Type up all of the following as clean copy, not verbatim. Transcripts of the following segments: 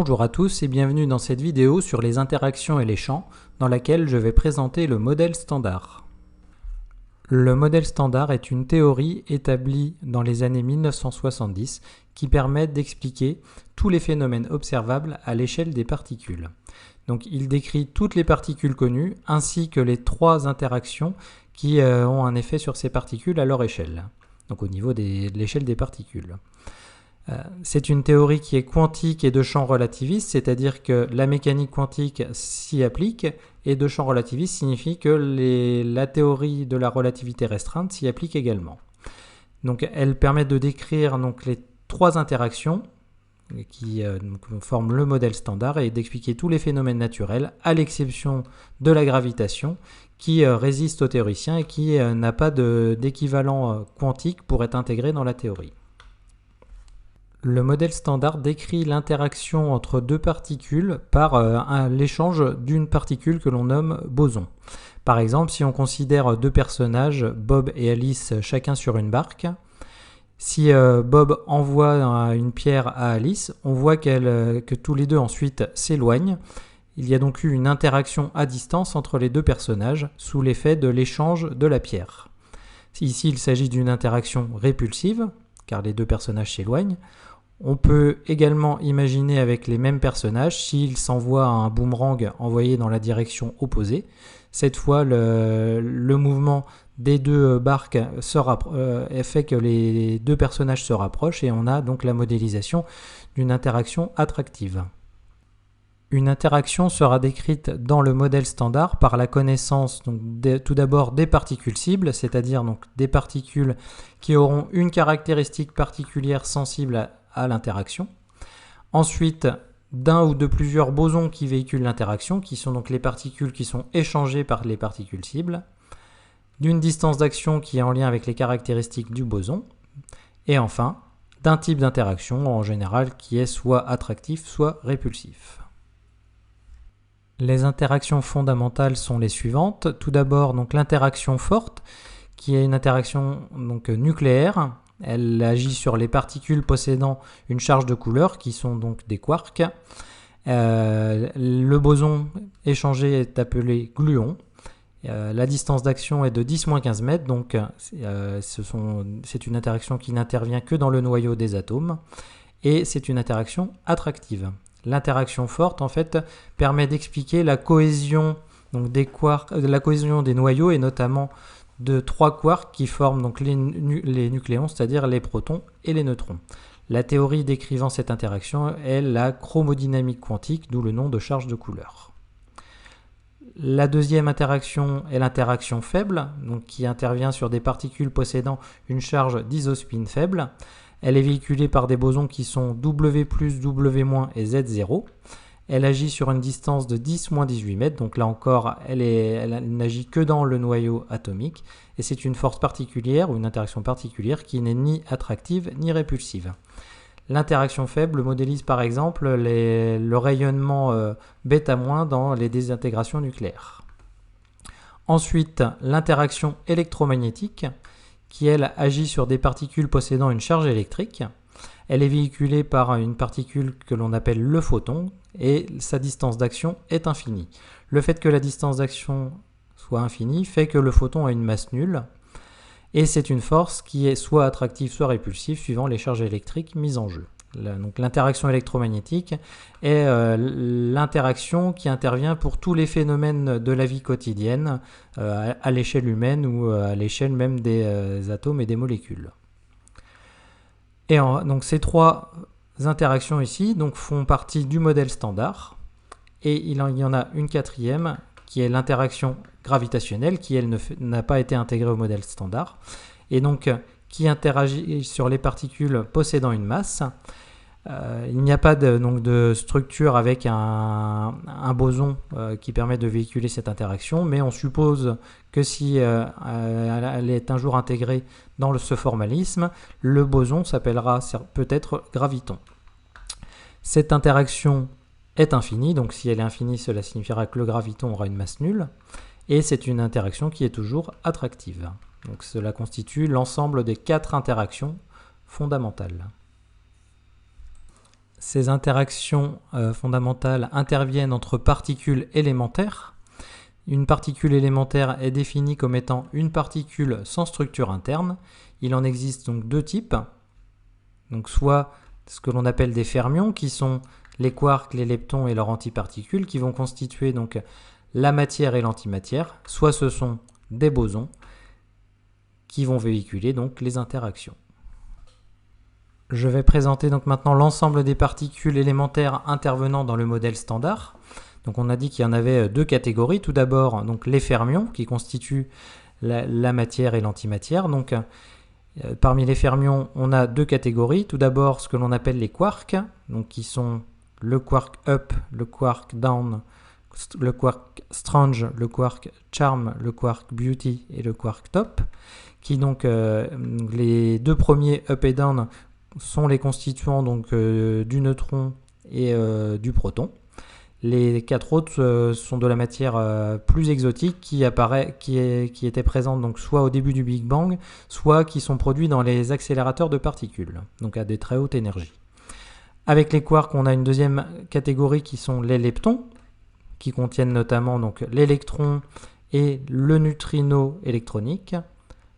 Bonjour à tous et bienvenue dans cette vidéo sur les interactions et les champs dans laquelle je vais présenter le modèle standard. Le modèle standard est une théorie établie dans les années 1970 qui permet d'expliquer tous les phénomènes observables à l'échelle des particules. Donc il décrit toutes les particules connues ainsi que les trois interactions qui ont un effet sur ces particules à leur échelle, donc au niveau de l'échelle des particules. C'est une théorie qui est quantique et de champ relativiste, c'est-à-dire que la mécanique quantique s'y applique et de champ relativiste signifie que la théorie de la relativité restreinte s'y applique également. Donc elle permet de décrire les trois interactions qui forment le modèle standard et d'expliquer tous les phénomènes naturels à l'exception de la gravitation qui résiste aux théoriciens et qui n'a pas d'équivalent quantique pour être intégré dans la théorie. Le modèle standard décrit l'interaction entre deux particules par l'échange d'une particule que l'on nomme boson. Par exemple, si on considère deux personnages, Bob et Alice, chacun sur une barque, si Bob envoie une pierre à Alice, on voit que tous les deux ensuite s'éloignent. Il y a donc eu une interaction à distance entre les deux personnages sous l'effet de l'échange de la pierre. Ici, il s'agit d'une interaction répulsive, car les deux personnages s'éloignent. On peut également imaginer avec les mêmes personnages s'ils s'envoient un boomerang envoyé dans la direction opposée. Cette fois, le mouvement des deux barques fait que les deux personnages se rapprochent et on a donc la modélisation d'une interaction attractive. Une interaction sera décrite dans le modèle standard par la connaissance tout d'abord des particules cibles, c'est-à-dire des particules qui auront une caractéristique particulière sensible à l'interaction. Ensuite, d'un ou de plusieurs bosons qui véhiculent l'interaction, qui sont donc les particules qui sont échangées par les particules cibles, d'une distance d'action qui est en lien avec les caractéristiques du boson, et enfin, d'un type d'interaction en général qui est soit attractif, soit répulsif. Les interactions fondamentales sont les suivantes. Tout d'abord, l'interaction forte, qui est une interaction nucléaire. Elle agit sur les particules possédant une charge de couleur, qui sont donc des quarks. Le boson échangé est appelé gluon. La distance d'action est de 10-15 mètres, donc c'est une interaction qui n'intervient que dans le noyau des atomes. Et c'est une interaction attractive. L'interaction forte, en fait, permet d'expliquer la cohésion des quarks, la cohésion des noyaux et notamment de trois quarks qui forment les nucléons, c'est-à-dire les protons et les neutrons. La théorie décrivant cette interaction est la chromodynamique quantique, d'où le nom de charge de couleur. La deuxième interaction est l'interaction faible, qui intervient sur des particules possédant une charge d'isospin faible. Elle est véhiculée par des bosons qui sont W+, W- et Z0. Elle agit sur une distance de 10-18 mètres, donc là encore, elle n'agit que dans le noyau atomique, et c'est une force particulière ou une interaction particulière qui n'est ni attractive ni répulsive. L'interaction faible modélise par exemple le rayonnement β- dans les désintégrations nucléaires. Ensuite, l'interaction électromagnétique, qui elle agit sur des particules possédant une charge électrique. Elle est véhiculée par une particule que l'on appelle le photon et sa distance d'action est infinie. Le fait que la distance d'action soit infinie fait que le photon a une masse nulle et c'est une force qui est soit attractive soit répulsive suivant les charges électriques mises en jeu. Donc l'interaction électromagnétique est l'interaction qui intervient pour tous les phénomènes de la vie quotidienne à l'échelle humaine ou à l'échelle même des atomes et des molécules. Et donc ces trois interactions ici font partie du modèle standard et il y en a une quatrième qui est l'interaction gravitationnelle qui elle n'a pas été intégrée au modèle standard et donc qui interagit sur les particules possédant une masse. Il n'y a pas de structure avec un boson qui permet de véhiculer cette interaction, mais on suppose que si elle est un jour intégrée dans ce formalisme, le boson s'appellera peut-être graviton. Cette interaction est infinie, donc si elle est infinie, cela signifiera que le graviton aura une masse nulle, et c'est une interaction qui est toujours attractive. Donc cela constitue l'ensemble des quatre interactions fondamentales. ces interactions fondamentales interviennent entre particules élémentaires. Une particule élémentaire est définie comme étant une particule sans structure interne. Il en existe donc deux types. Donc soit ce que l'on appelle des fermions, qui sont les quarks, les leptons et leurs antiparticules, qui vont constituer donc la matière et l'antimatière, soit ce sont des bosons qui vont véhiculer donc les interactions. Je vais présenter donc maintenant l'ensemble des particules élémentaires intervenant dans le modèle standard. Donc on a dit qu'il y en avait deux catégories. Tout d'abord donc les fermions qui constituent la matière et l'antimatière. Donc parmi les fermions, on a deux catégories. Tout d'abord ce que l'on appelle les quarks, donc qui sont le quark up, le quark down, le quark strange, le quark charm, le quark beauty et le quark top, qui donc les deux premiers up et down sont les constituants donc du neutron et du proton. Les quatre autres sont de la matière plus exotique qui était présente donc soit au début du Big Bang, soit qui sont produits dans les accélérateurs de particules, donc à des très hautes énergies. Avec les quarks, on a une deuxième catégorie qui sont les leptons, qui contiennent notamment donc l'électron et le neutrino électronique,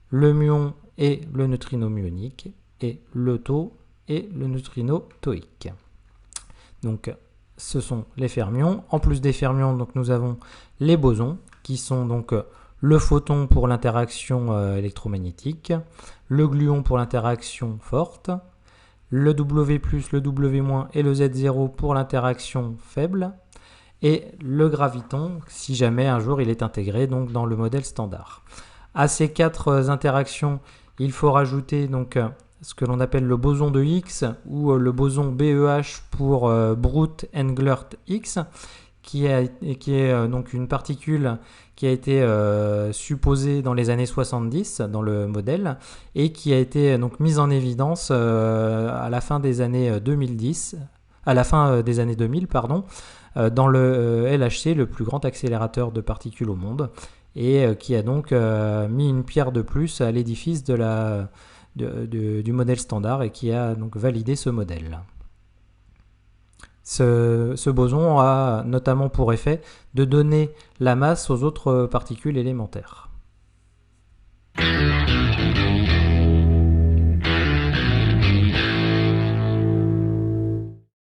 le muon et le neutrino muonique, et le tau et le neutrino tauique. Donc ce sont les fermions. En plus des fermions, donc, nous avons les bosons, qui sont donc le photon pour l'interaction électromagnétique, le gluon pour l'interaction forte, le W+, le W- et le Z0 pour l'interaction faible, et le graviton, si jamais un jour il est intégré donc, dans le modèle standard. À ces quatre interactions, il faut rajouter donc ce que l'on appelle le boson de Higgs ou le boson BEH pour Brute-Englert-Higgs, qui est donc une particule qui a été supposée dans les années 70 dans le modèle et qui a été donc mise en évidence à la fin des années 2010, à la fin des années 2000 pardon, dans le LHC, le plus grand accélérateur de particules au monde, et qui a donc mis une pierre de plus à l'édifice du modèle standard et qui a donc validé ce modèle. Ce boson a notamment pour effet de donner la masse aux autres particules élémentaires.